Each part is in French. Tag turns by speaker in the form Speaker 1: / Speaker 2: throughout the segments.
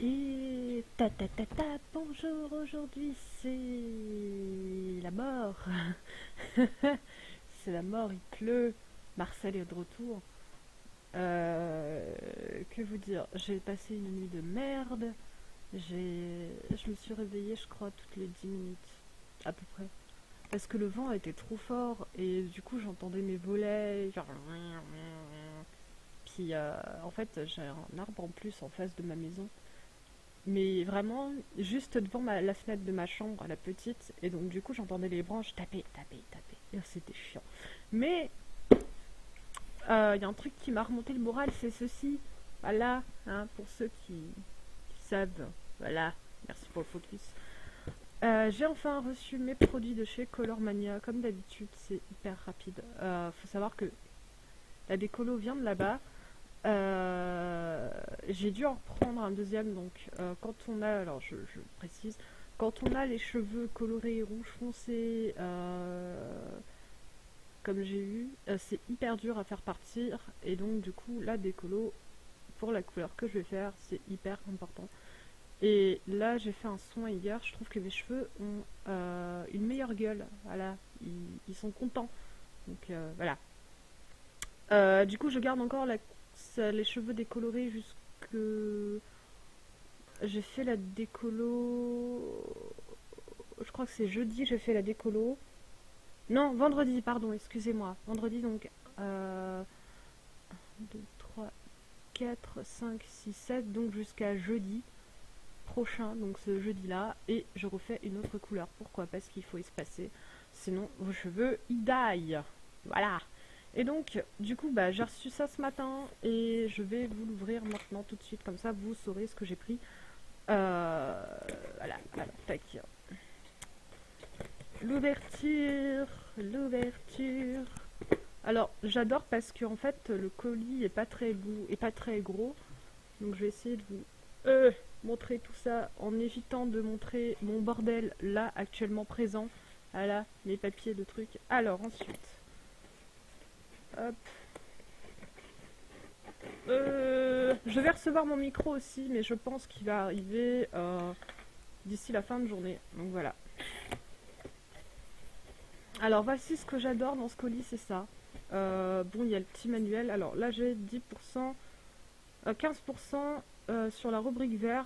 Speaker 1: Et bonjour, aujourd'hui c'est la mort. C'est la mort, il pleut. Marcel est de retour. Que vous dire, j'ai passé une nuit de merde. Je me suis réveillée, je crois, toutes les 10 minutes, à peu près. Parce que le vent était trop fort et du coup j'entendais mes volets. Genre... Puis en fait, j'ai un arbre en plus en face de ma maison. Mais vraiment, juste devant la fenêtre de ma chambre, la petite, et donc du coup j'entendais les branches taper, taper, taper, et c'était chiant. Mais il y a un truc qui m'a remonté le moral, c'est ceci, voilà, hein, pour ceux qui savent, voilà, merci pour le focus. J'ai enfin reçu mes produits de chez Colormania, comme d'habitude, c'est hyper rapide. Faut savoir que la décolo vient de là-bas. J'ai dû en reprendre un deuxième, donc quand on a, alors je précise, quand on a les cheveux colorés rouge foncé, comme j'ai eu, c'est hyper dur à faire partir, et donc du coup la décolo, pour la couleur que je vais faire, c'est hyper important. Et là j'ai fait un soin hier, je trouve que mes cheveux ont une meilleure gueule, voilà, ils sont contents, donc voilà. Du coup je garde encore les cheveux décolorés jusque... J'ai fait la décolo... Je crois que c'est jeudi, j'ai fait la décolo. Non, vendredi, pardon, excusez-moi. Vendredi, donc... 2, 3, 4, 5, 6, 7, donc jusqu'à jeudi prochain, donc ce jeudi-là. Et je refais une autre couleur. Pourquoi? Parce qu'il faut espacer. Sinon, vos cheveux, ils die. Voilà. Et donc, du coup, bah, j'ai reçu ça ce matin et je vais vous l'ouvrir maintenant tout de suite, comme ça vous saurez ce que j'ai pris. Voilà, alors, tac. L'ouverture, l'ouverture. Alors, j'adore parce que en fait, le colis est pas très gros. Donc, je vais essayer de vous montrer tout ça en évitant de montrer mon bordel là actuellement présent. Voilà, les papiers de trucs. Alors, ensuite. Hop. Je vais recevoir mon micro aussi, mais je pense qu'il va arriver d'ici la fin de journée. Donc voilà. Alors voici ce que j'adore dans ce colis, c'est ça. Bon, il y a le petit manuel. Alors là, j'ai 10%, 15% sur la rubrique vert.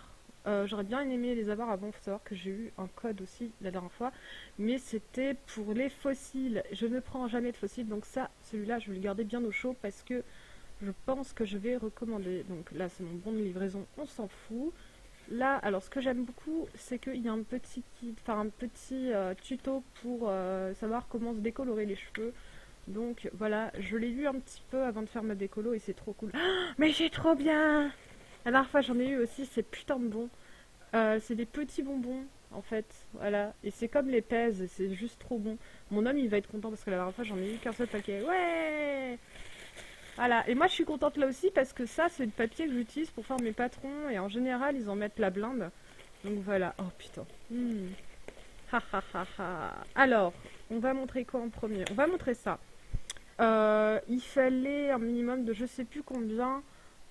Speaker 1: J'aurais bien aimé les avoir avant. Faut savoir que j'ai eu un code aussi la dernière fois, mais c'était pour les fossiles. Je ne prends jamais de fossiles, donc ça, celui-là, je vais le garder bien au chaud parce que je pense que je vais recommander. Donc là, c'est mon bon de livraison, on s'en fout. Là, alors ce que j'aime beaucoup, c'est qu'il y a un petit tuto pour savoir comment se décolorer les cheveux. Donc voilà, je l'ai lu un petit peu avant de faire ma décolo et c'est trop cool. Oh, mais j'ai trop bien! La dernière fois, j'en ai eu aussi, c'est putain de bon. C'est des petits bonbons, en fait, voilà. Et c'est comme les pèses, c'est juste trop bon. Mon homme, il va être content parce que la dernière fois, j'en ai eu qu'un seul paquet. Ouais! Voilà, et moi je suis contente là aussi parce que ça c'est le papier que j'utilise pour faire mes patrons et en général ils en mettent la blinde. Donc voilà, oh putain. Ha ha ha ha. Alors, on va montrer quoi en premier? On va montrer ça. Il fallait un minimum de je sais plus combien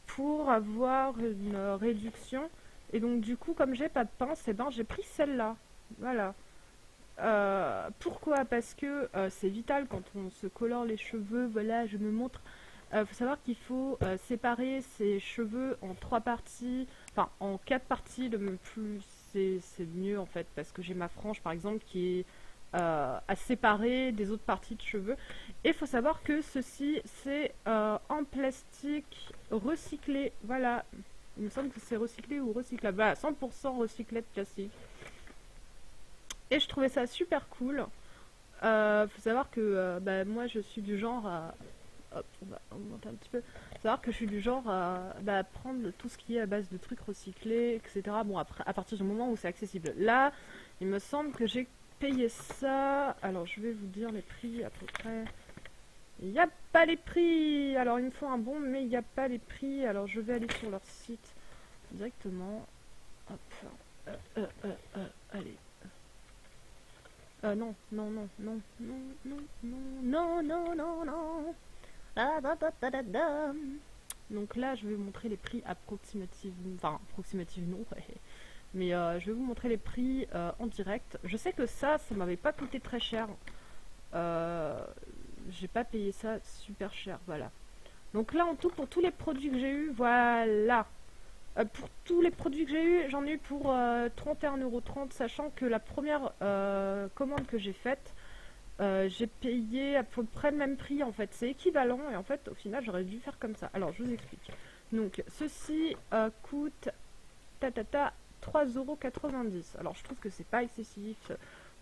Speaker 1: pour avoir une réduction. Et donc du coup comme j'ai pas de pince, et ben j'ai pris celle-là. Voilà. Pourquoi? Parce que c'est vital quand on se colore les cheveux. Voilà, je me montre. Faut savoir qu'il faut séparer ses cheveux en 3 parties, enfin en 4 parties, le plus c'est mieux en fait, parce que j'ai ma frange par exemple qui est à séparer des autres parties de cheveux. Et il faut savoir que ceci c'est en plastique recyclé, voilà, il me semble que c'est recyclé ou recyclable, voilà, 100% recyclé de plastique. Et je trouvais ça super cool. Faut savoir que bah, moi je suis du genre à... Hop, on va augmenter un petit peu. Faut savoir que je suis du genre à bah, prendre tout ce qui est à base de trucs recyclés, etc. Bon, après, à partir du moment où c'est accessible. Là, il me semble que j'ai payé ça. Alors, je vais vous dire les prix à peu près. Il n'y a pas les prix. Alors, il me faut un bon, mais il n'y a pas les prix. Alors, je vais aller sur leur site directement. Hop. Allez. Non, non, non, non, non, non, non, non, non, non, non. Ah, da, da, da, da, da. Donc là, je vais vous montrer les prix approximatifs, enfin approximatifs non, mais je vais vous montrer les prix en direct. Je sais que ça m'avait pas coûté très cher. Euh, j'ai pas payé ça super cher, voilà. Donc là, en tout, pour tous les produits que j'ai eu, voilà. Pour tous les produits que j'ai eu, j'en ai eu pour 31,30 €, sachant que la première commande que j'ai faite, j'ai payé à peu près le même prix en fait, c'est équivalent et en fait au final j'aurais dû faire comme ça. Alors je vous explique. Donc ceci coûte 3,90 €. Alors je trouve que c'est pas excessif.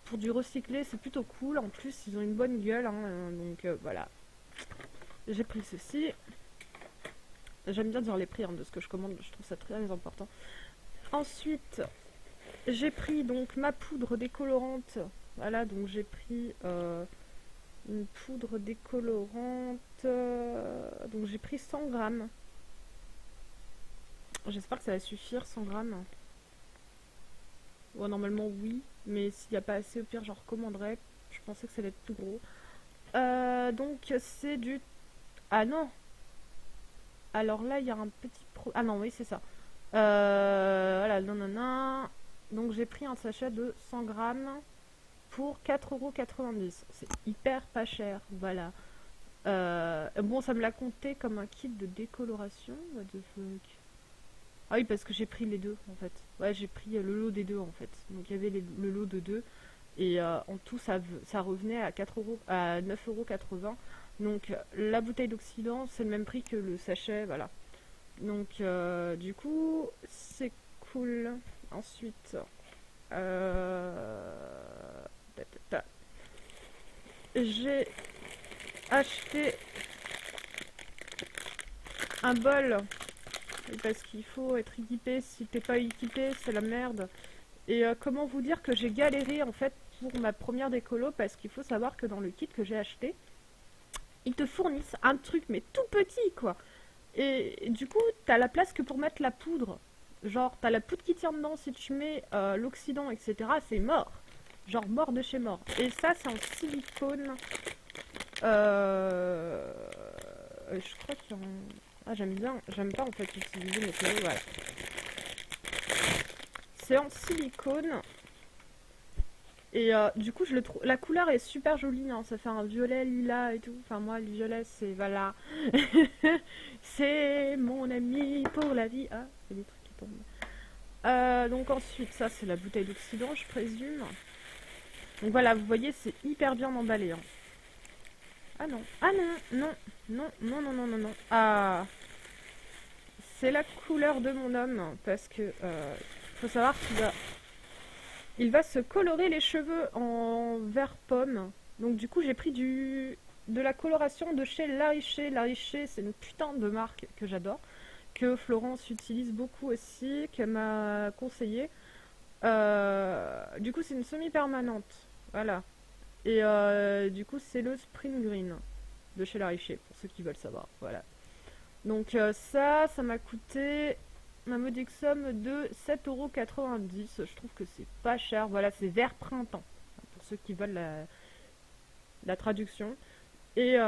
Speaker 1: Pour du recyclé c'est plutôt cool, en plus ils ont une bonne gueule, hein, donc voilà. J'ai pris ceci. J'aime bien dire les prix hein, de ce que je commande, je trouve ça très important. Ensuite j'ai pris donc ma poudre décolorante. Voilà, donc j'ai pris une poudre décolorante. Donc j'ai pris 100 grammes. J'espère que ça va suffire, 100 grammes. Bon, normalement oui, mais s'il n'y a pas assez, au pire j'en recommanderais. Je pensais que ça allait être plus gros. Donc c'est du... Ah non. Alors là, il y a un petit... Ah non, oui, c'est ça. Voilà, non, non, non. Donc j'ai pris un sachet de 100 grammes pour 4,90 €. C'est hyper pas cher, voilà. Bon, ça me l'a compté comme un kit de décoloration. What the fuck. Ah oui, parce que j'ai pris les deux, en fait. Ouais, j'ai pris le lot des deux, en fait. Donc il y avait le lot de deux. Et en tout, ça revenait à 9,80 €. Donc la bouteille d'oxydant, c'est le même prix que le sachet, voilà. Donc du coup, c'est cool. Ensuite, j'ai acheté un bol parce qu'il faut être équipé. Si t'es pas équipé, c'est la merde. Et comment vous dire que j'ai galéré en fait pour ma première décolo, parce qu'il faut savoir que dans le kit que j'ai acheté, ils te fournissent un truc mais tout petit quoi. Et du coup, t'as la place que pour mettre la poudre. Genre, t'as la poudre qui tient dedans, si tu mets l'oxydant, etc., c'est mort. Genre mort de chez mort. Et ça, c'est en silicone. Je crois qu'il y en... Ah, j'aime pas en fait utiliser les clés, voilà. C'est en silicone. Et du coup, je le trouve... La couleur est super jolie, hein. Ça fait un violet lilas et tout. Enfin, moi, le violet, c'est... Voilà. C'est mon ami pour la vie. Ah, il y a des trucs qui tombent. Donc ensuite, ça, c'est la bouteille d'oxydant, je présume. Donc voilà, vous voyez, c'est hyper bien emballé, hein. Ah non. Ah non, non, non, non, non, non, non, non. Ah, c'est la couleur de mon homme, parce que faut savoir il va se colorer les cheveux en vert pomme. Donc du coup, j'ai pris de la coloration de chez La Richer. La Richer, c'est une putain de marque que j'adore, que Florence utilise beaucoup aussi, qu'elle m'a conseillé. Du coup, c'est une semi-permanente. Voilà. Et du coup, c'est le Spring Green de chez La Richer, pour ceux qui veulent savoir. Voilà. Donc ça m'a coûté ma modique somme de 7,90 €. Je trouve que c'est pas cher. Voilà, c'est vert printemps, pour ceux qui veulent la traduction. Et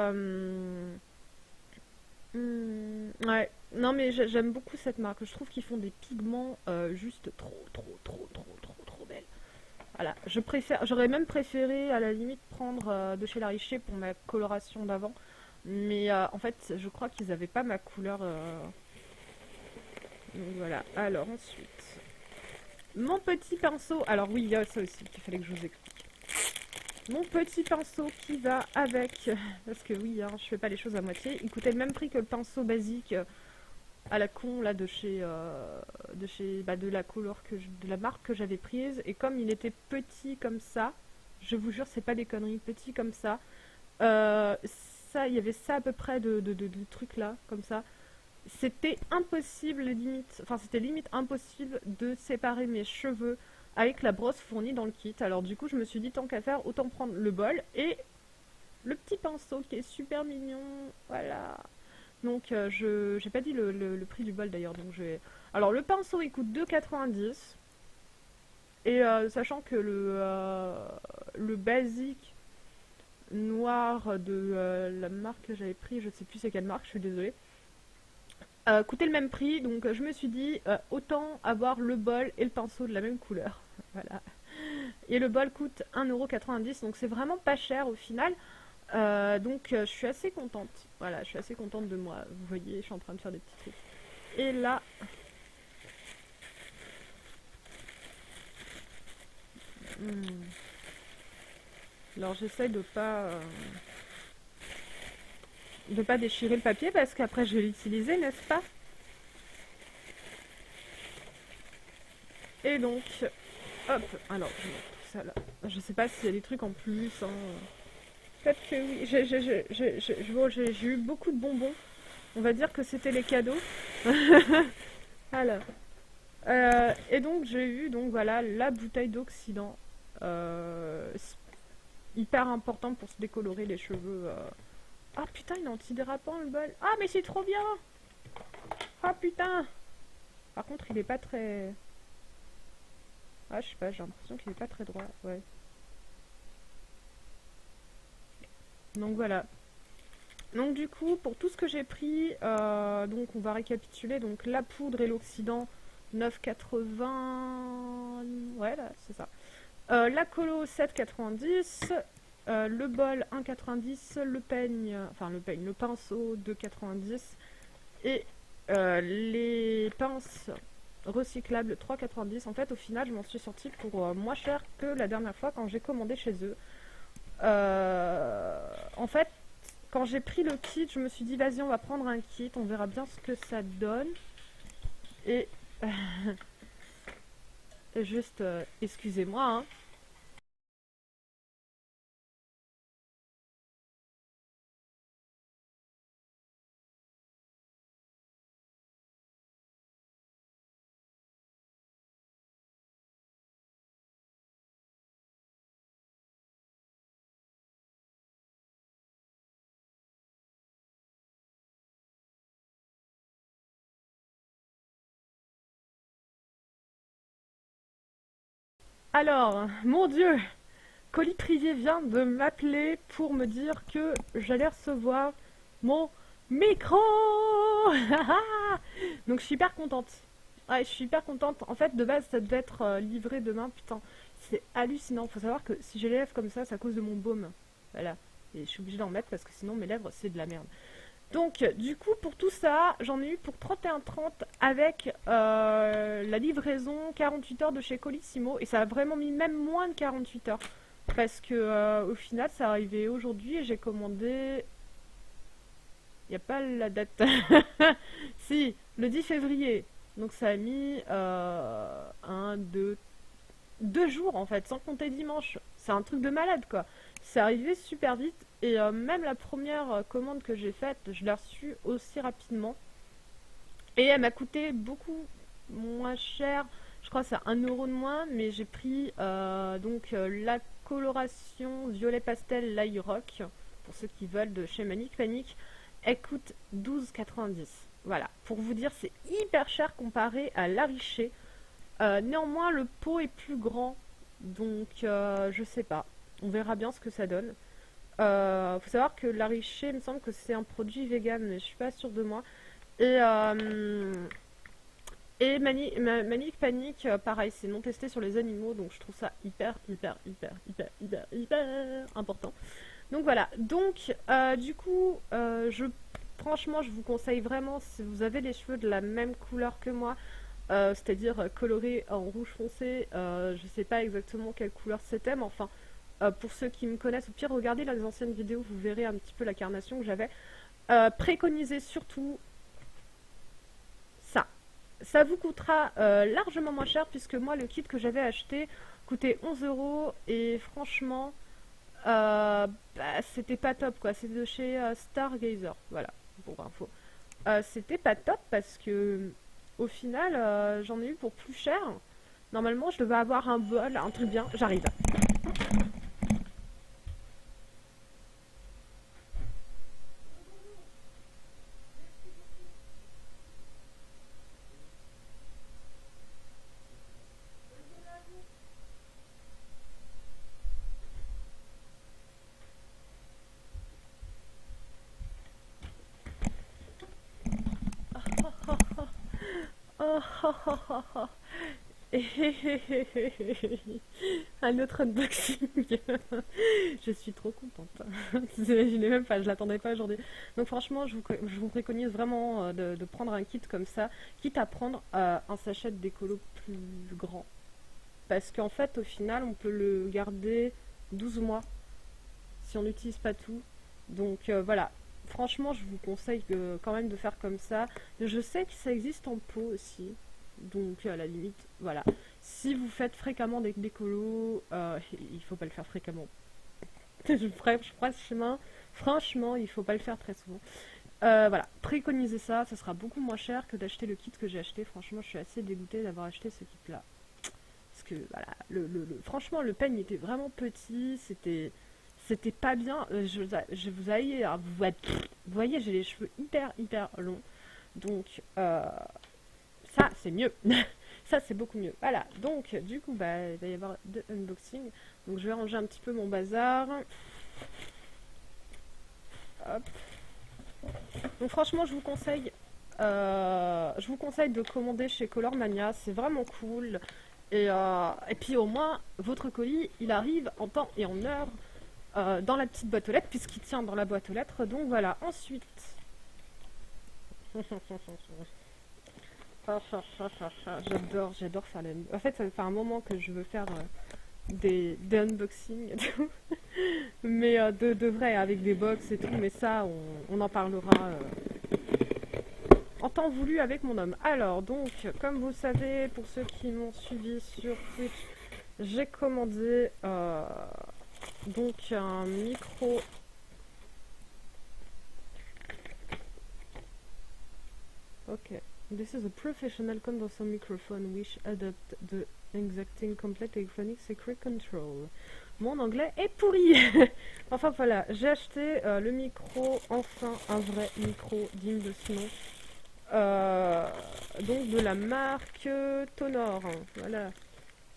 Speaker 1: ouais, non mais j'aime beaucoup cette marque. Je trouve qu'ils font des pigments juste trop belles. Voilà, j'aurais même préféré à la limite prendre de chez La Richer pour ma coloration d'avant. Mais en fait, je crois qu'ils avaient pas ma couleur. Donc voilà. Alors ensuite, mon petit pinceau. Alors oui, il y a ça aussi qu'il fallait que je vous explique. Mon petit pinceau qui va avec, parce que oui, hein, je fais pas les choses à moitié. Il coûtait le même prix que le pinceau basique à la con là de de la couleur de la marque que j'avais prise. Et comme il était petit comme ça, je vous jure, c'est pas des conneries, petit comme ça. Ça, il y avait ça à peu près de trucs là, comme ça. C'était impossible, limite, enfin c'était limite impossible de séparer mes cheveux avec la brosse fournie dans le kit. Alors du coup, je me suis dit, tant qu'à faire, autant prendre le bol et le petit pinceau qui est super mignon. Voilà. Donc j'ai pas dit le prix du bol d'ailleurs. Donc alors le pinceau il coûte 2,90 €. Et sachant que le basique noir de la marque que j'avais pris, je sais plus c'est quelle marque, je suis désolée. coûtait le même prix, donc je me suis dit autant avoir le bol et le pinceau de la même couleur. Voilà. Et le bol coûte 1,90 €, donc c'est vraiment pas cher au final. Donc je suis assez contente. Voilà, je suis assez contente de moi. Vous voyez, je suis en train de faire des petits trucs. Et là, hmm, alors j'essaye de pas déchirer le papier parce qu'après je vais l'utiliser, n'est-ce pas? Et donc, hop, alors je vais mettre tout ça là. Je sais pas s'il y a des trucs en plus, hein. Peut-être que oui. Bon, j'ai eu beaucoup de bonbons. On va dire que c'était les cadeaux. Alors, et donc j'ai eu donc voilà la bouteille d'oxydant. Hyper important pour se décolorer les cheveux. Ah putain, il est antidérapant le bol. Ah mais c'est trop bien. Ah putain. Par contre, il est pas très... Ah, je sais pas, j'ai l'impression qu'il est pas très droit. Ouais. Donc voilà. Donc du coup, pour tout ce que j'ai pris, donc on va récapituler. Donc la poudre et l'oxydant, 9,80. Ouais, là, c'est ça. La colo, 7,90. Le bol, 1,90. Le peigne, enfin le pinceau, 2,90. Et les pinces recyclables, 3,90. En fait, au final, je m'en suis sortie pour moins cher que la dernière fois quand j'ai commandé chez eux. En fait, quand j'ai pris le kit, je me suis dit, vas-y, on va prendre un kit, on verra bien ce que ça donne. Et juste, excusez-moi, hein. Alors, mon Dieu, Colis Privé vient de m'appeler pour me dire que j'allais recevoir mon micro. Donc je suis hyper contente. Ouais, je suis hyper contente. En fait, de base, ça devait être livré demain. Putain, c'est hallucinant. Faut savoir que si j'ai les lèvres comme ça, c'est à cause de mon baume. Voilà. Et je suis obligée d'en mettre parce que sinon mes lèvres, c'est de la merde. Donc, du coup, pour tout ça, j'en ai eu pour 31,30 avec la livraison 48 heures de chez Colissimo. Et ça a vraiment mis même moins de 48 heures. Parce que au final, ça arrivait aujourd'hui et j'ai commandé. Il n'y a pas la date. Si, le 10 février. Donc ça a mis un, deux jours en fait, sans compter dimanche. C'est un truc de malade quoi. C'est arrivé super vite et même la première commande que j'ai faite, je l'ai reçue aussi rapidement. Et elle m'a coûté beaucoup moins cher. Je crois que c'est 1 € de moins, mais j'ai pris la coloration violet pastel Light Rock, pour ceux qui veulent, de chez Manic Panic. Elle coûte 12,90. Voilà, pour vous dire, c'est hyper cher comparé à la Richer. Néanmoins, le pot est plus grand, donc je sais pas. On verra bien ce que ça donne. Faut savoir que la Richer, il me semble que c'est un produit vegan, mais je suis pas sûre de moi. Et, Manic Panic, pareil, c'est non testé sur les animaux, donc je trouve ça hyper important. Donc voilà, donc du coup, franchement, je vous conseille vraiment, si vous avez les cheveux de la même couleur que moi, c'est-à-dire colorés en rouge foncé, je sais pas exactement quelle couleur c'était, mais enfin, pour ceux qui me connaissent, au pire, regardez les anciennes vidéos, vous verrez un petit peu la carnation que j'avais. Préconisez surtout ça. Ça vous coûtera largement moins cher puisque moi le kit que j'avais acheté coûtait 11 € et franchement c'était pas top quoi. C'est de chez Stargazer, voilà, pour info. C'était pas top parce que au final j'en ai eu pour plus cher. Normalement je devais avoir un bol, un truc bien, j'arrive. Oh, un autre unboxing. Je suis trop contente. Je n'ai même pas, je l'attendais pas aujourd'hui. Donc franchement, je vous préconise vraiment de prendre un kit comme ça, quitte à prendre un sachet de décolo plus grand. Parce qu'en fait, au final, on peut le garder 12 mois si on n'utilise pas tout. Donc voilà, franchement, je vous conseille quand même de faire comme ça. Je sais que ça existe en pot aussi. Donc à la limite, voilà. Si vous faites fréquemment des décolos, il faut pas le faire fréquemment. Franchement, il faut pas le faire très souvent. Voilà, préconisez ça, ça sera beaucoup moins cher que d'acheter le kit que j'ai acheté. Franchement, je suis assez dégoûtée d'avoir acheté ce kit-là. Parce que voilà, franchement, le peigne était vraiment petit, c'était pas bien. Je vous aille, alors, vous voyez, j'ai les cheveux hyper longs. Donc, ça, c'est mieux. Ça, c'est beaucoup mieux. Voilà. Donc, du coup, bah, il va y avoir deux unboxings. Donc, je vais ranger un petit peu mon bazar. Hop. Donc, franchement, je vous conseille de commander chez Colormania. C'est vraiment cool. Et puis, au moins, votre colis, il arrive en temps et en heure dans la petite boîte aux lettres, puisqu'il tient dans la boîte aux lettres. Donc, voilà. Ensuite. J'adore faire les... En fait, ça fait un moment que je veux faire des unboxings et tout. Mais de vrai, avec des box et tout. Mais ça, on en parlera en temps voulu avec mon homme. Alors, donc, comme vous savez, pour ceux qui m'ont suivi sur Twitch, j'ai commandé donc un micro... Ok. This is a professional condenser microphone which adapts the exacting complete electronic secret control. Mon anglais est pourri. Enfin voilà, j'ai acheté le micro, enfin un vrai micro digne de ce nom. Donc de la marque Tonor. Voilà.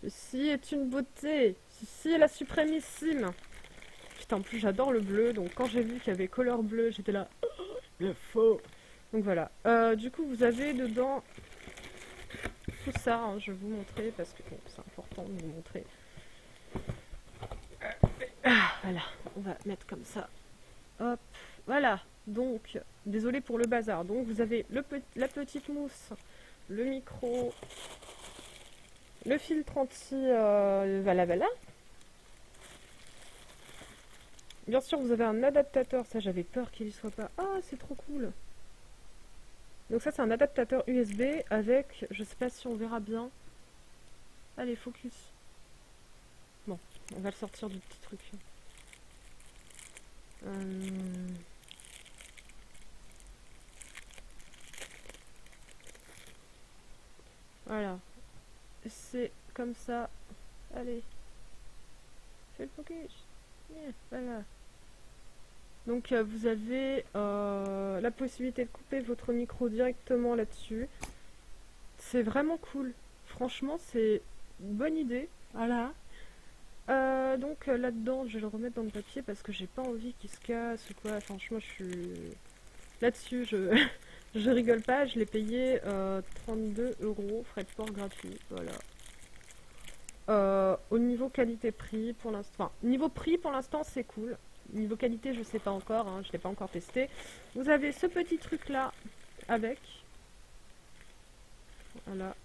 Speaker 1: Ceci est une beauté. Ceci est la suprémissime. Putain, en plus j'adore le bleu, donc quand j'ai vu qu'il y avait couleur bleue, j'étais là. Le faux. Donc voilà. Du coup, vous avez dedans tout ça. Hein, je vais vous montrer parce que bon, c'est important de vous montrer. Voilà, on va mettre comme ça. Hop, voilà. Donc, désolé pour le bazar. Donc, vous avez la petite mousse, le micro, le filtre anti voilà. Bien sûr, vous avez un adaptateur. Ça, j'avais peur qu'il y soit pas. Ah, c'est trop cool. Donc ça, c'est un adaptateur USB avec, je sais pas si on verra bien. Allez, focus. Bon, on va le sortir du petit truc. Voilà. C'est comme ça. Allez. Fais le focus. Yeah, voilà. Donc vous avez la possibilité de couper votre micro directement là-dessus. C'est vraiment cool. Franchement, c'est une bonne idée. Voilà. Donc là-dedans, je vais le remettre dans le papier parce que j'ai pas envie qu'il se casse ou quoi. Franchement, je suis là-dessus. Je rigole pas. Je l'ai payé 32 €, frais de port gratuit. Voilà. Au niveau qualité-prix, pour l'instant, enfin, niveau prix pour l'instant, c'est cool. Niveau qualité, je sais pas encore, hein, je l'ai pas encore testé. Vous avez ce petit truc là avec. Voilà.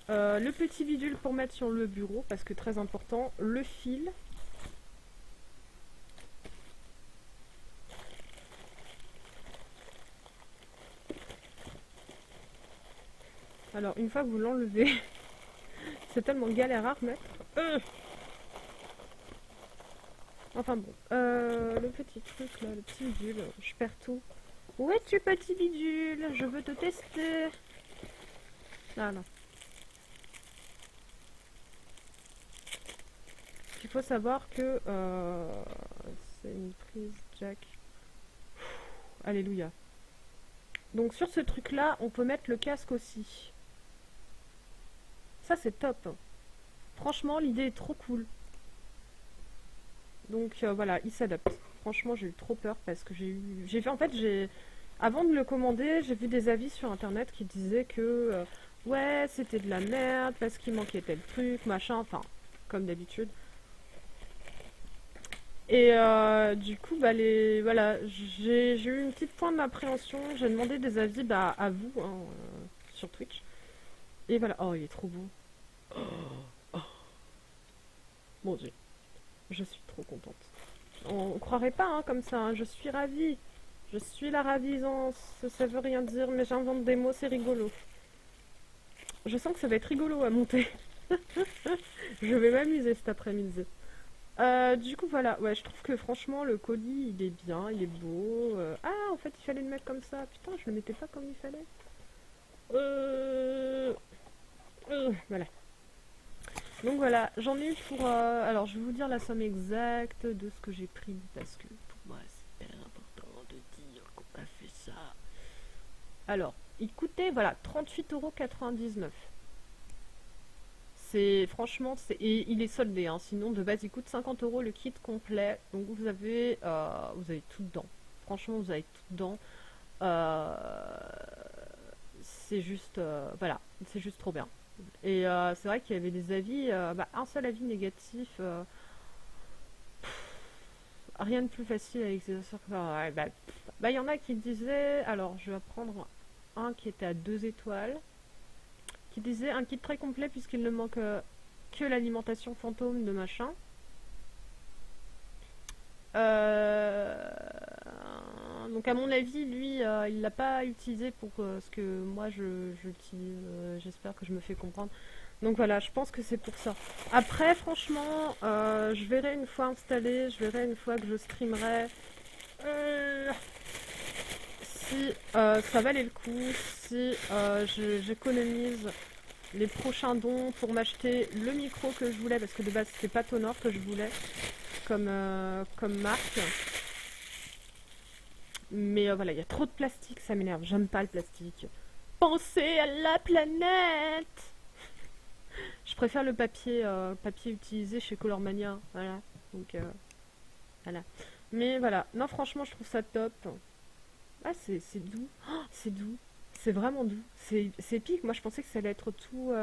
Speaker 1: Le petit bidule pour mettre sur le bureau, parce que très important, le fil. Alors, une fois que vous l'enlevez, c'est tellement galère à remettre. Enfin bon, le petit truc là, le petit bidule, je perds tout. Où es-tu, petit bidule? Je veux te tester. Voilà. Il faut savoir que c'est une prise jack. Alléluia. Donc sur ce truc là, on peut mettre le casque aussi. Ça c'est top. Franchement, l'idée est trop cool. Donc voilà, il s'adapte. Franchement, j'ai eu trop peur parce que j'ai fait en fait Avant de le commander, j'ai vu des avis sur internet qui disaient que ouais, c'était de la merde parce qu'il manquait tel truc, machin, enfin, comme d'habitude. Et du coup, bah, voilà, j'ai eu une petite pointe d'appréhension. J'ai demandé des avis bah, à vous hein, sur Twitch. Et voilà, oh, il est trop beau. Mon Dieu, je suis trop contente. On croirait pas hein, comme ça, hein. Je suis ravie. Je suis la ravisance. Ça veut rien dire, mais j'invente des mots, c'est rigolo. Je sens que ça va être rigolo à monter. Je vais m'amuser cet après-midi. Du coup, voilà. Ouais, je trouve que franchement, le colis, il est bien, il est beau. Ah, en fait, il fallait le mettre comme ça. Putain, je le mettais pas comme il fallait. Voilà. Donc voilà, j'en ai eu pour... alors, je vais vous dire la somme exacte de ce que j'ai pris, parce que pour moi, c'est hyper important de dire qu'on a fait ça. Alors, il coûtait, voilà, 38,99 €. C'est franchement, et il est soldé, hein. Sinon de base il coûte 50 € le kit complet. Donc vous avez tout dedans. Franchement, vous avez tout dedans. Euh, c'est juste, voilà, c'est juste trop bien. Et c'est vrai qu'il y avait des avis, bah, un seul avis négatif. Rien de plus facile avec ces accessoires. Ouais, bah, il y en a qui disaient, alors je vais prendre un qui était à 2 étoiles. Qui disait un kit très complet puisqu'il ne manque que l'alimentation fantôme de machin. Donc à mon avis, lui, il l'a pas utilisé pour ce que moi j'utilise. J'espère que je me fais comprendre. Donc voilà, je pense que c'est pour ça. Après, franchement, je verrai une fois installé, je verrai une fois que je streamerai. Si ça valait le coup, si j'économise les prochains dons pour m'acheter le micro que je voulais, parce que de base c'était pas Tonor que je voulais comme marque. Mais voilà, il y a trop de plastique, ça m'énerve, j'aime pas le plastique. Pensez à la planète. Je préfère le papier utilisé chez Colormania, voilà. Donc voilà. Mais voilà, non franchement je trouve ça top. Ah c'est doux, oh, c'est doux, c'est vraiment doux, c'est épique. Moi je pensais que ça allait être tout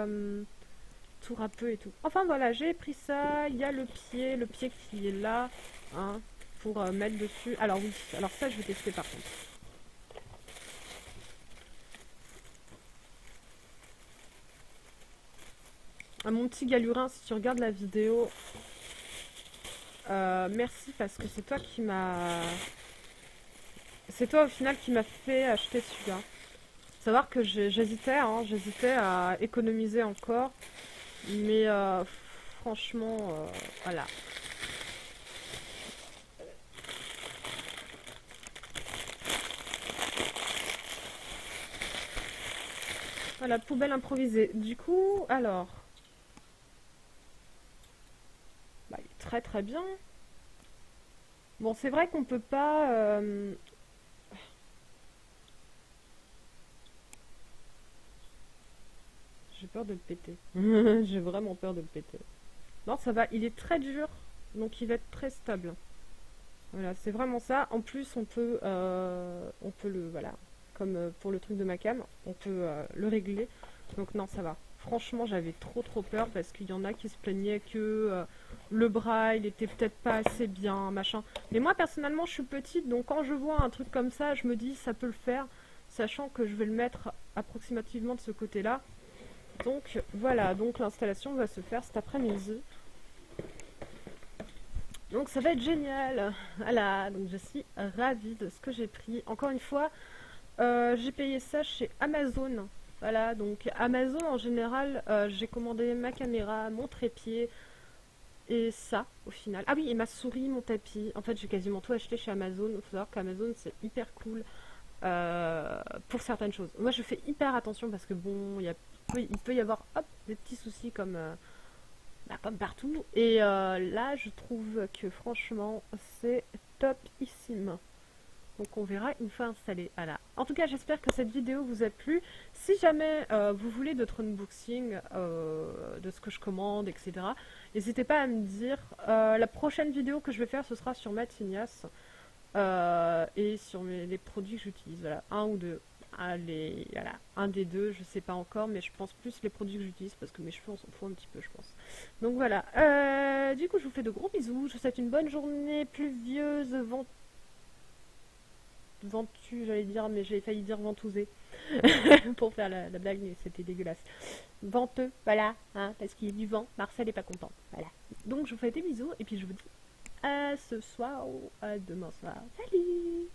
Speaker 1: râpeux et tout. Enfin voilà, j'ai pris ça. Il y a le pied qui est là, hein, pour mettre dessus. Alors oui, alors ça je vais tester par contre. Ah, mon petit Galurin, si tu regardes la vidéo, merci parce que c'est toi qui m'a... C'est toi au final qui m'a fait acheter celui-là. Savoir que j'hésitais, hein, j'hésitais à économiser encore. Mais franchement, voilà. Voilà, poubelle improvisée. Du coup, alors... Bah, il est très très bien. Bon, c'est vrai qu'on peut pas... J'ai peur de le péter. J'ai vraiment peur de le péter. Non, ça va, il est très dur, donc il va être très stable. Voilà, c'est vraiment ça. En plus, on peut le... Voilà, comme pour le truc de ma cam, on peut le régler. Donc non, ça va. Franchement, j'avais trop peur parce qu'il y en a qui se plaignaient que le bras, il était peut-être pas assez bien, machin. Mais moi, personnellement, je suis petite, donc quand je vois un truc comme ça, je me dis, ça peut le faire, sachant que je vais le mettre approximativement de ce côté-là. Donc voilà, donc l'installation va se faire cet après-midi. Donc ça va être génial. Voilà, donc je suis ravie de ce que j'ai pris. Encore une fois, j'ai payé ça chez Amazon. Voilà, donc Amazon en général, j'ai commandé ma caméra, mon trépied et ça au final. Ah oui, et ma souris, mon tapis. En fait, j'ai quasiment tout acheté chez Amazon. Il faut savoir qu'Amazon c'est hyper cool pour certaines choses. Moi, je fais hyper attention parce que bon, il peut y avoir hop, des petits soucis comme partout. Et là, je trouve que franchement, c'est topissime. Donc on verra une fois installé. Voilà. En tout cas, j'espère que cette vidéo vous a plu. Si jamais vous voulez d'autres unboxings de ce que je commande, etc., n'hésitez pas à me dire. La prochaine vidéo que je vais faire, ce sera sur Matignas. et sur les produits que j'utilise. Voilà, un ou deux. Voilà, un des deux, je sais pas encore, mais je pense plus les produits que j'utilise parce que mes cheveux on s'en fout un petit peu, je pense. Donc voilà. Du coup, je vous fais de gros bisous. Je vous souhaite une bonne journée pluvieuse, ventue, j'allais dire, mais j'ai failli dire ventousée pour faire la blague, mais c'était dégueulasse. Venteux, voilà, hein, parce qu'il y a du vent. Marcel est pas content. Voilà. Donc je vous fais des bisous et puis je vous dis à ce soir ou à demain soir. Salut!